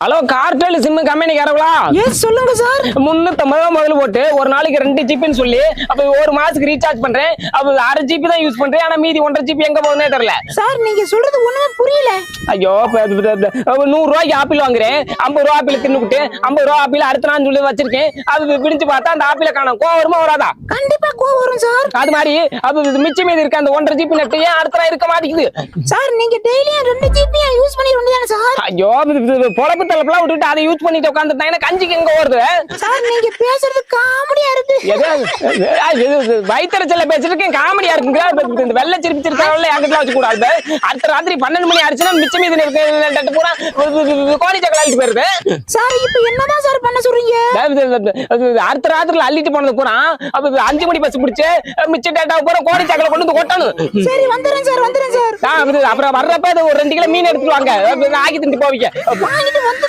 Hello cartel sim கம்பெனிக்காரங்களா? Yes சொல்லுங்க sir. 350 முதல்ல போட்டு ஒரு நாளைக்கு 2 ஜிபின்னு சொல்லி அப்ப ஒரு மாசத்துக்கு ரீசார்ஜ் பண்றேன். அப்ப 1/2 ஜிபி தான் யூஸ் பண்றேன். ஆனா மீதி 1.5 ஜிபி எங்க போகுதுன்னே தெரியல. சார் நீங்க சொல்றது ஒண்ணுமே புரியல. ஐயோ 100 ரூபாய்க்கு ஆப்பிள் வாங்குறேன். 50 ரூபா ஆப்பிள் தின்னுட்டு 50 ரூபா ஆப்பிள் அடுத்த நாள் சொல்லி வச்சிருக்கேன். அது பிடிச்சு பார்த்தா அந்த ஆப்பிளை காணோம். கோவம் வருமா வராதா? கண்டிப்பா கோவம் வரும் சார். அது மாதிரி அது மிச்சம் மீதி இருக்க அந்த 1.5 ஜிபி நெட் ஏன் அடுத்த நாள் இருக்க மாட்டேங்குது? சார் நீங்க டெய்லியும் 2 ஜிபி யூஸ் பண்ணி வேண்டியதானே சார்? ஐயோ பொழப்பு தலைப்பெல்லாம் விட்டுட்டு அதை யூஸ் பண்ணிட்டு உட்காந்துட்டாங்கன்னா கஞ்சிக்கு எங்க வருது? சார் நீங்க பேசுறது காமெடியா இருக்கு. வயிற்றுல பேசிட்டு காமெடியா இருக்குங்க. இந்த வெள்ளை சிரிப்பு சிரிக்கிறவங்கள யார்கிட்ட வச்சு கூடாது. அடுத்த ராத்திரி 12 மணி ஆயிடுச்சுன்னா மிச்சம் மீதி இருக்கு பூரா கோடி சக்கரை அள்ளிட்டு போயிருது. சார் இப்ப என்னதான் சார் பண்ண சொல்றீங்க? அடுத்த ராத்திரில அள்ளிட்டு போனது பூரா 5 மணி பஸ் பிடிச்சு மிச்ச டேட்டா பூரா கோடி சக்கரை கொண்டு வந்து கொட்டணும். சரி வந்துறேன் சார் வந்துறேன் சார். அப்புறம் வர்றப்ப ஒரு 2 கிலோ மீன் எடுத்துட்டு வாங்க. ஆக்கி திண்டு போவீங்க. வாங்கிட்டு வந்து